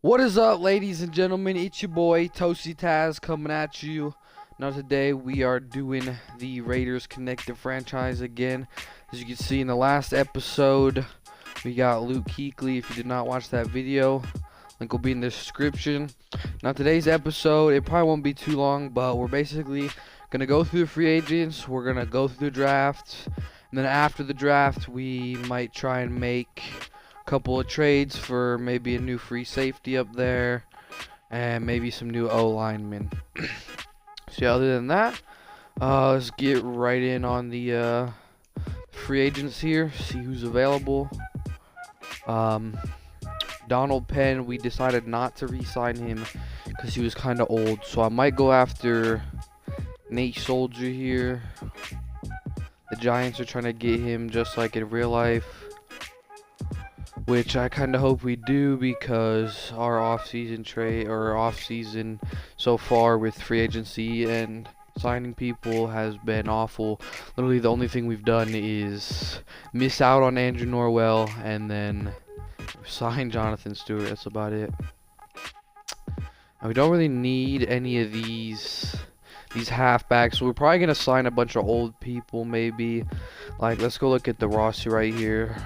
What is up, ladies and gentlemen? It's your boy ToastyTaz coming at you. Now today we are doing the Raiders Connected franchise again. As you can see in the last episode, we got Luke Kuechly. If you did not watch that video, link will be in the description. Now today's episode, it probably won't be too long, but we're basically gonna go through the free agents. We're gonna go through the draft, and then after the draft, we might try and make couple of trades for maybe a new free safety up there and maybe some new O linemen. So yeah, other than that, let's get right in on the free agents here, see who's available. Donald Penn, we decided not to re-sign him because he was kind of old, so I might go after Nate Soldier here. The Giants are trying to get him just like in real life, which I kind of hope we do, because our off-season so far with free agency and signing people has been awful. Literally the only thing we've done is miss out on Andrew Norwell and then sign Jonathan Stewart. That's about it. And we don't really need any of these halfbacks, so we're probably gonna sign a bunch of old people maybe. Like, let's go look at the roster right here.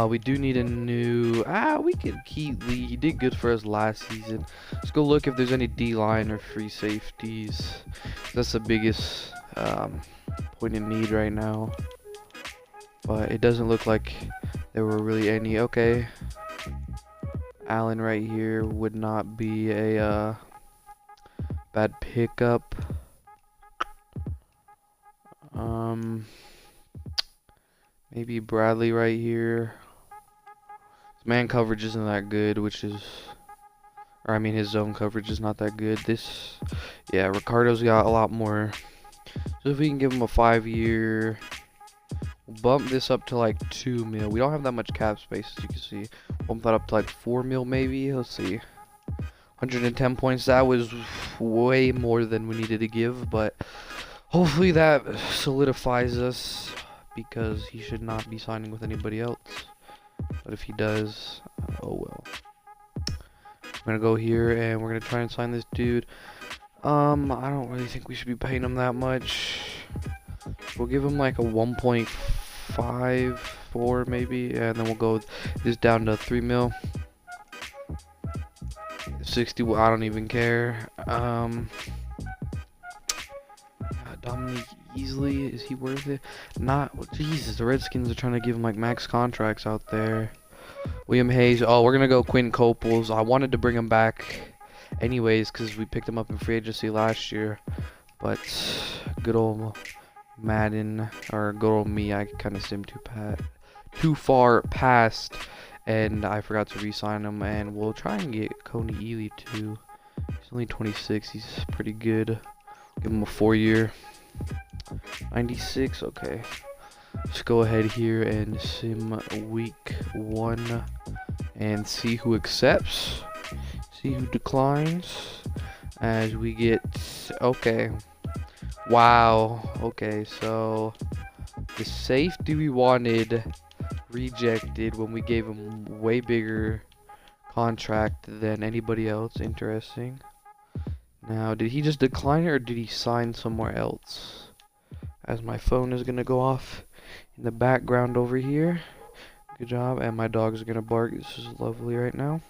We do need a new. We can keep Lee. He did good for us last season. Let's go look if there's any D-line or free safeties. That's the biggest point in need right now. But it doesn't look like there were really any. Okay. Allen right here would not be a bad pickup. Maybe Bradley right here. His man coverage isn't that good, his zone coverage is not that good. Yeah, Ricardo's got a lot more. So if we can give him a 5-year, we'll bump this up to like 2 mil. We don't have that much cap space, as you can see. Bump that up to like 4 mil maybe. Let's see. 110 points. That was way more than we needed to give, but hopefully that solidifies us, because he should not be signing with anybody else. But if he does, oh well. I'm gonna go here and we're gonna try and sign this dude. I don't really think we should be paying him that much. We'll give him like a 1.54 maybe, and then we'll go this down to 3 mil. 60. I don't even care. Dominique Easley, is he worth it? Not. Jesus, the Redskins are trying to give him like max contracts out there. William Hayes. Oh, we're gonna go Quinn Coples. I wanted to bring him back anyways because we picked him up in free agency last year, but good old Madden, or good old me, I kind of simmed too far past, and I forgot to re-sign him. And we'll try and get Coney Ely too. He's only 26. He's pretty good. Give him a 4-year. 96. Okay. Let's go ahead here and sim week 1 and see who accepts, see who declines. As we get, okay. Wow. Okay, so the safety we wanted rejected when we gave him way bigger contract than anybody else. Interesting. Now, did he just decline it, or did he sign somewhere else? As my phone is gonna go off in the background over here. Good job. And my dogs are gonna bark. This is lovely right now.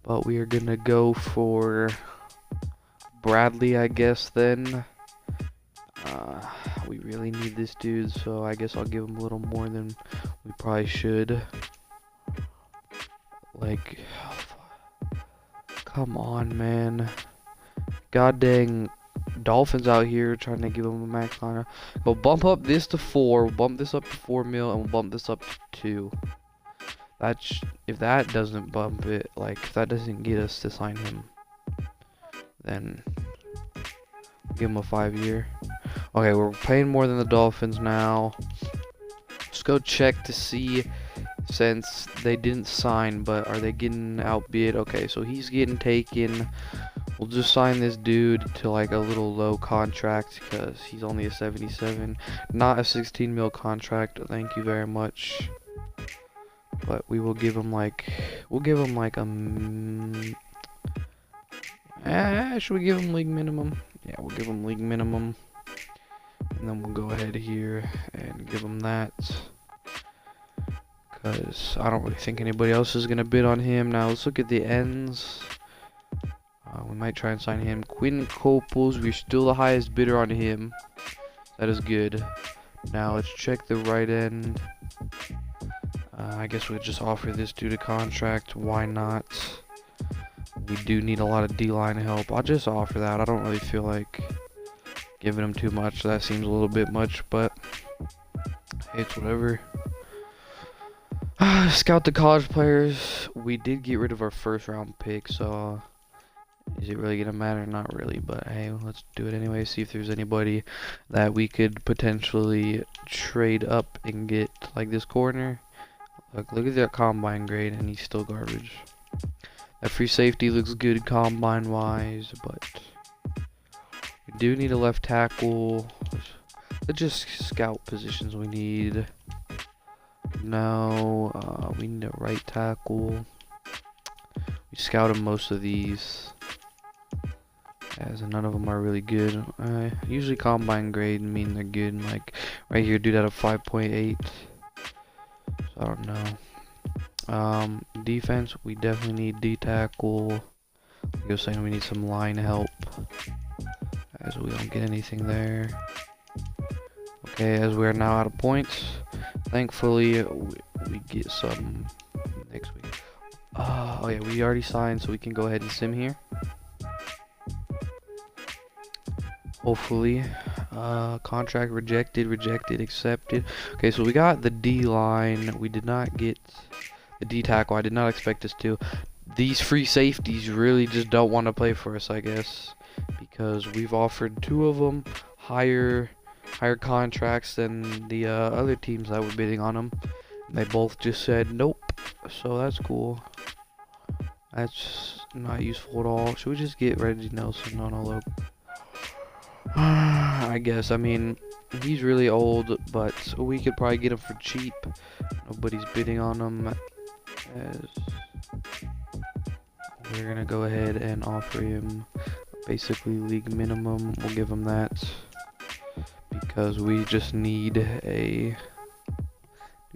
But we are gonna go for Bradley, I guess, then. We really need this dude, so I guess I'll give him a little more than we probably should. Like, come on, man. God dang Dolphins out here trying to give him a max contract. We'll bump up this to 4, we'll bump this up to 4 mil, and we'll bump this up to 2. If that doesn't bump it, like if that doesn't get us to sign him, then give him a 5-year. Okay, we're paying more than the Dolphins now. Let's go check to see, since they didn't sign, but are they getting outbid? Okay, so he's getting taken. We'll just sign this dude to like a little low contract because he's only a 77, not a 16 mil contract. Thank you very much. but we will give him like, should we give him league minimum? Yeah, we'll give him league minimum. And then we'll go ahead here and give him that. Because I don't really think anybody else is going to bid on him. Now let's look at the ends. We might try and sign him. Quinn Copels, we're still the highest bidder on him. That is good. Now let's check the right end. I guess we'll just offer this dude a contract. Why not? We do need a lot of D-line help. I'll just offer that. I don't really feel like giving him too much. That seems a little bit much, but hey, it's whatever. Scout the college players. We did get rid of our first round pick, so is it really gonna matter? Not really, but hey, let's do it anyway. See if there's anybody that we could potentially trade up and get, like this corner. Look at that combine grade, and he's still garbage. That free safety looks good combine wise, but we do need a left tackle. Let's just scout positions we need. Now, we need a right tackle. We scouted most of these, as none of them are really good. Usually combine grade mean they're good. Like right here, dude, out of 5.8. So I don't know. Defense, we definitely need D tackle. Like I was saying, we need some line help, as we don't get anything there. Okay, as we are now out of points, thankfully we get some next week. Oh yeah, we already signed, so we can go ahead and sim here. Hopefully. Contract rejected, accepted. Okay, so we got the D line. We did not get the D tackle. I did not expect us to. These free safeties really just don't want to play for us, I guess, because we've offered two of them higher contracts than the other teams that were bidding on them. They both just said nope. So that's cool. That's not useful at all. Should we just get Reggie Nelson on a look? I guess. I mean, he's really old, but we could probably get him for cheap. Nobody's bidding on him. As we're gonna go ahead and offer him basically league minimum. We'll give him that because we just need a.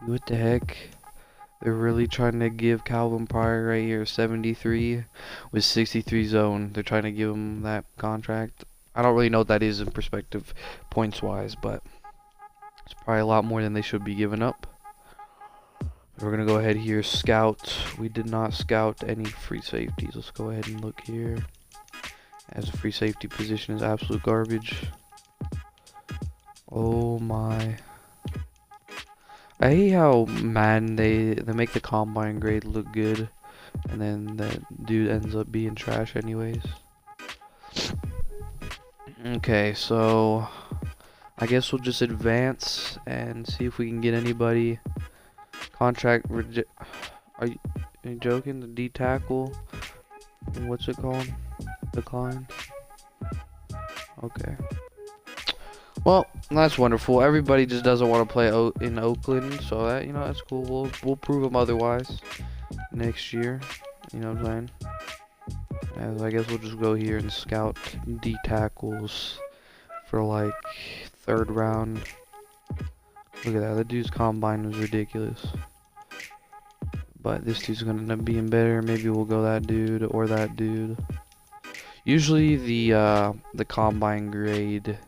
What the heck? They're really trying to give Calvin Pryor right here 73 with 63 zone. They're trying to give him that contract. I don't really know what that is in perspective points wise, but it's probably a lot more than they should be giving up. We're gonna go ahead here, scout. We did not scout any free safeties. Let's go ahead and look here, as the free safety position is absolute garbage. Oh my. I hate how Madden they make the combine grade look good, and then that dude ends up being trash anyways. Okay, so I guess we'll just advance and see if we can get anybody. Contract reject. Are you joking? The D tackle. What's it called? Decline. Okay. Well, that's wonderful. Everybody just doesn't want to play in Oakland, so that, you know, that's cool. We'll prove them otherwise next year. You know what I'm saying? As I guess we'll just go here and scout D tackles for like 3rd round. Look at that. That dude's combine was ridiculous. But this dude's gonna end up being better. Maybe we'll go that dude or that dude. Usually the combine grade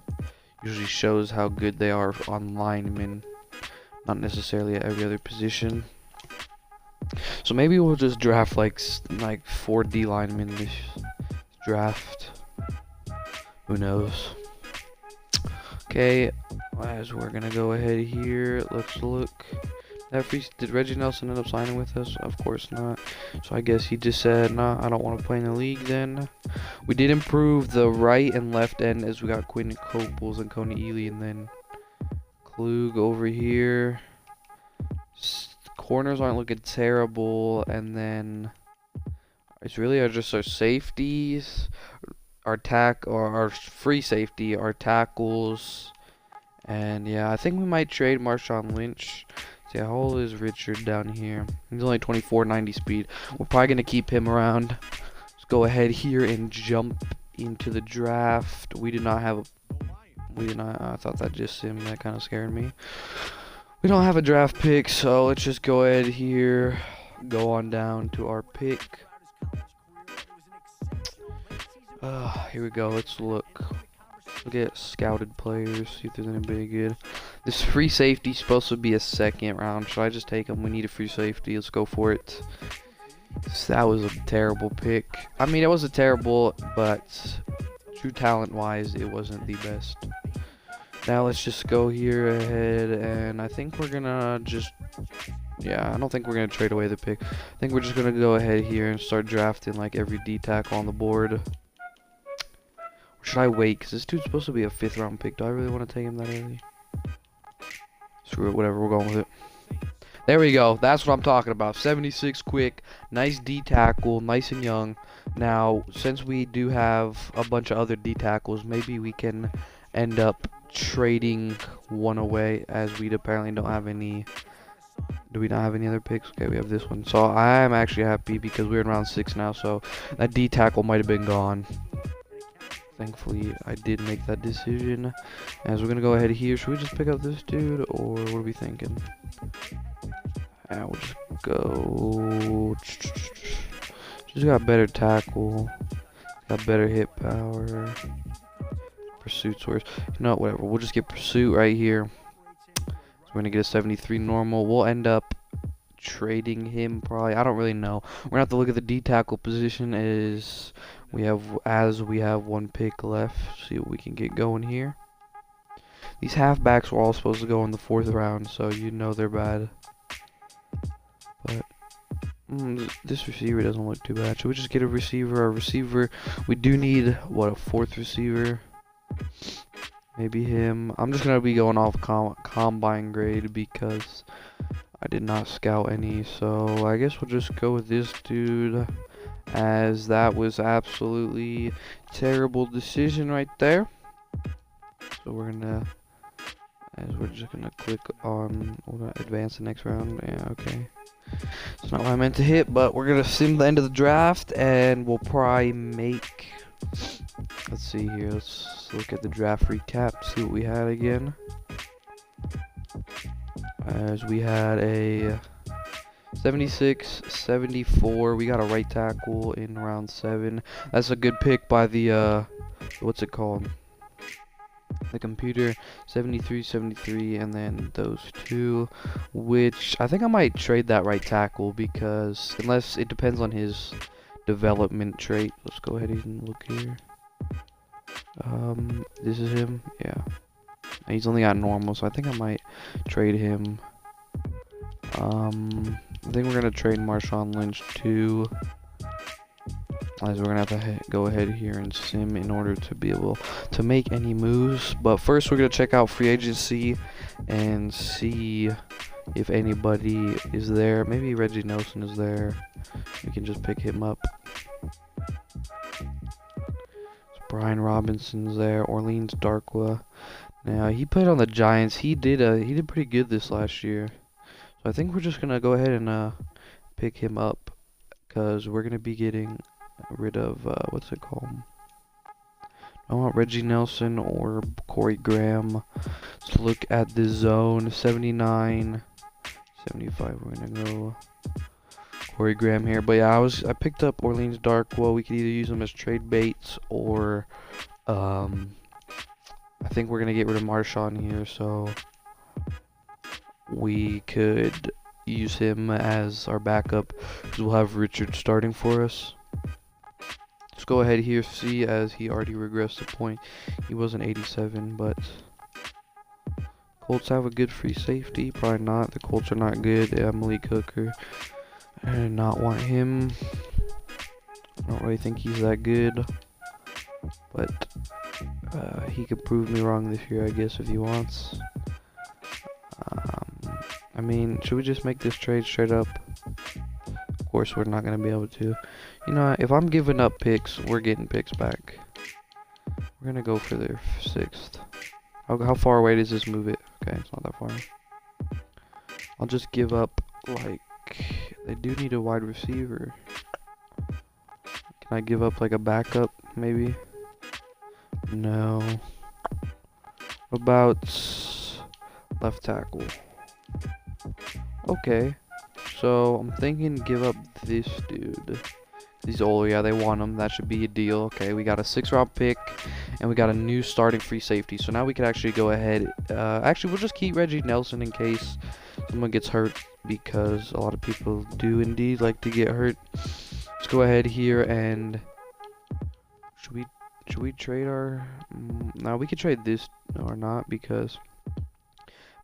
usually shows how good they are on linemen, not necessarily at every other position. So maybe we'll just draft like 4 D linemen this draft. Who knows? Okay, as we're gonna go ahead here, let's look. Did Reggie Nelson end up signing with us? Of course not. So I guess he just said, nah, I don't want to play in the league then. We did improve the right and left end as we got Quinn Copels and Coney Ely, and then Klug over here. Corners aren't looking terrible, and then it's really just our safeties, our free safety, our tackles, and yeah, I think we might trade Marshawn Lynch So yeah, how old is Richard down here? He's only 2490 speed. We're probably gonna keep him around. Let's go ahead here and jump into the draft. We do not have a. We did not. I thought that just sim. That kind of scared me. We don't have a draft pick, so let's just go ahead here. Go on down to our pick. Here we go. Let's look. Look at scouted players. See if there's anybody good. This free safety is supposed to be a second round. Should I just take him? We need a free safety. Let's go for it. So that was a terrible pick. I mean, it wasn't terrible, but true talent-wise, it wasn't the best. Now let's just go here ahead, and I think we're gonna just. Yeah, I don't think we're gonna trade away the pick. I think we're just gonna go ahead here and start drafting like every D tackle on the board. Or should I wait? Cause this dude's supposed to be a 5th round pick. Do I really want to take him that early? Screw it, whatever. We're going with it. There we go. That's what I'm talking about. 76 quick, nice D tackle, nice and young. Now, since we do have a bunch of other D tackles, maybe we can end up trading one away, as we apparently don't have any. Do we not have any other picks? Okay, we have this one. So I am actually happy because we're in round 6 now, so that D tackle might have been gone. Thankfully, I did make that decision. As we're going to go ahead here, should we just pick up this dude, or what are we thinking? Yeah, we'll just go. Just got better tackle. Got better hit power. Pursuit's worse. You know what, whatever. We'll just get pursuit right here. So we're gonna get a 73 normal. We'll end up trading him probably. I don't really know. We're gonna have to look at the D tackle position as we have one pick left. See what we can get going here. These halfbacks were all supposed to go in the 4th round, so you know they're bad. But this receiver doesn't look too bad. Should we just get a receiver? A receiver. We do need what, a 4th receiver. Maybe him. I'm just gonna be going off combine grade because I did not scout any. So I guess we'll just go with this dude, as that was absolutely terrible decision right there. So we're just gonna click on advance the next round. Yeah, okay. It's not what I meant to hit, but we're gonna sim the end of the draft, and we'll probably make. Let's see here. Let's look at the draft recap. See what we had again. As we had a 76, 74. We got a right tackle in round 7. That's a good pick by the what's it called? The computer. 73, 73, and then those two. Which I think I might trade that right tackle because unless it depends on his development trait. Let's go ahead and look here. This is him. Yeah. He's only got normal, so I think I might trade him. I think we're gonna trade Marshawn Lynch too. As we're gonna have to go ahead here and sim in order to be able to make any moves. But first, we're gonna check out free agency and see if anybody is there. Maybe Reggie Nelson is there. We can just pick him up. Brian Robinson's there. Orleans Darkwa. Now he played on the Giants. He did pretty good this last year. So I think we're just gonna go ahead and pick him up because we're gonna be getting rid of what's it called? I want Reggie Nelson or Corey Graham. Let's look at the zone. 79, 75. We're gonna go Corey Graham here. But yeah, I picked up Orleans Darkwa. We could either use them as trade baits or I think we're gonna get rid of Marshawn here, so we could use him as our backup because we'll have Richard starting for us. Let's go ahead here, see, as he already regressed a point. He was an 87, but Colts have a good free safety. Probably not. The Colts are not good. They have Malik Hooker. I did not want him. I don't really think he's that good, but he could prove me wrong this year, I guess, if he wants. I mean, should we just make this trade straight up? Of course, we're not going to be able to. You know, if I'm giving up picks, we're getting picks back. We're going to go for their 6th. How far away does this move it? Okay, it's not that far. I'll just give up, like, they do need a wide receiver. Can I give up like a backup, maybe? No. What about left tackle? Okay. So I'm thinking give up this dude. He's old, yeah, they want him. That should be a deal. Okay, we got a 6th-round pick, and we got a new starting free safety. So now we can actually go ahead. Actually, we'll just keep Reggie Nelson in case someone gets hurt, because a lot of people do indeed like to get hurt. Let's go ahead here and should we trade our? No, we could trade this or not, because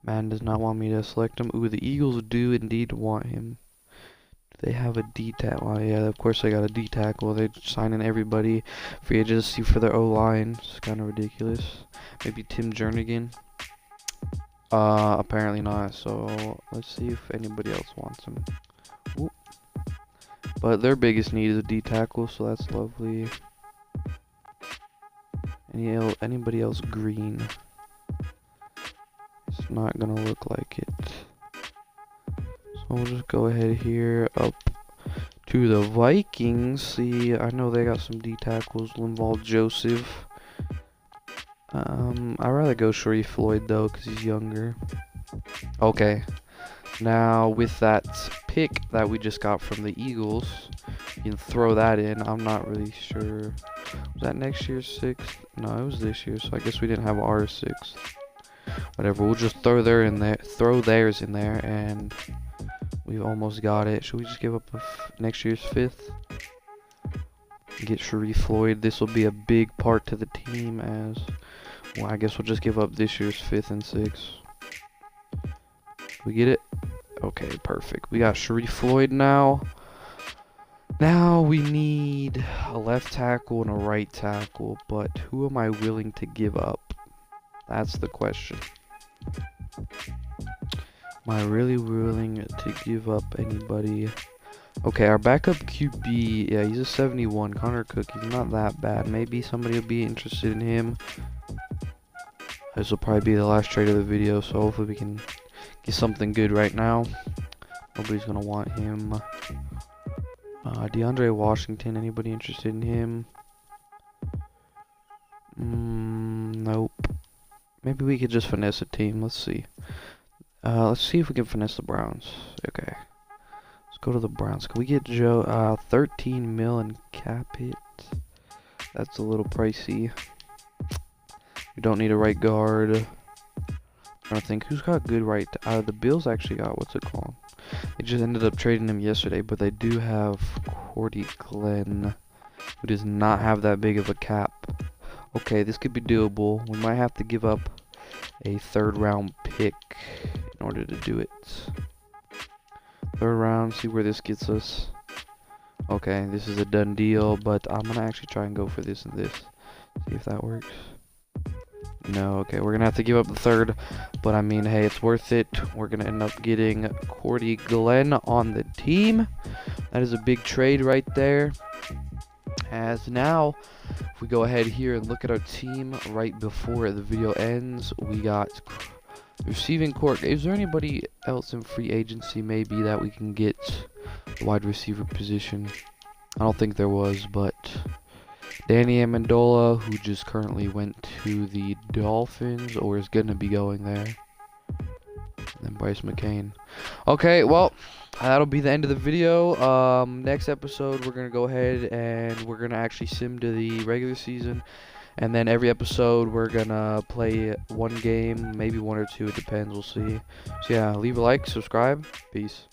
Madden does not want me to select him. Ooh, the Eagles do indeed want him. They have a D-tackle. Oh, yeah, of course they got a D-tackle. They're signing everybody free agency for their O-line. It's kind of ridiculous. Maybe Tim Jernigan. Apparently not. So let's see if anybody else wants him. Ooh. But their biggest need is a D-tackle, so that's lovely. Anybody else green? It's not gonna look like it. So we'll just go ahead here up to the Vikings. See, I know they got some D tackles. Linval Joseph. I'd rather go Sharif Floyd though, because he's younger. Okay. Now with that pick that we just got from the Eagles, you can throw that in. I'm not really sure. Was that next year's 6th? No, it was this year. So I guess we didn't have our 6th. Whatever. We'll just throw theirs in there, and we've almost got it. Should we just give up next year's 5th? Get Sharif Floyd. This will be a big part to the team, as well. I guess we'll just give up this year's 5th and 6th. We get it? Okay, perfect. We got Sharif Floyd now. Now we need a left tackle and a right tackle, but who am I willing to give up? That's the question. Am I really willing to give up anybody? Okay, our backup QB, yeah, he's a 71. Connor Cook, he's not that bad. Maybe somebody will be interested in him. This will probably be the last trade of the video, so hopefully we can get something good right now. Nobody's going to want him. DeAndre Washington, anybody interested in him? Nope. Maybe we could just finesse a team. Let's see. Let's see if we can finesse the Browns. Okay. Let's go to the Browns. Can we get Joe 13 mil in cap hit? That's a little pricey. We don't need a right guard. I don't think who's got good right. The Bills actually got, what's it called? They just ended up trading him yesterday, but they do have Cordy Glenn, who does not have that big of a cap. Okay, this could be doable. We might have to give up a 3rd round pick in order to do it. 3rd round, see where this gets us. Okay, this is a done deal, but I'm gonna actually try and go for this and this. See if that works. No, okay, we're gonna have to give up the 3rd, but I mean, hey, it's worth it. We're gonna end up getting Cordy Glenn on the team. That is a big trade right there. As now, if we go ahead here and look at our team right before the video ends, we got receiving court. Is there anybody else in free agency maybe that we can get the wide receiver position? I don't think there was, but Danny Amendola, who just currently went to the Dolphins, or is going to be going there. And then Bryce McCain. Okay, well, that'll be the end of the video. Next episode, we're going to go ahead and we're going to actually sim to the regular season. And then every episode, we're going to play one game, maybe 1 or 2. It depends. We'll see. So, yeah, leave a like, subscribe. Peace.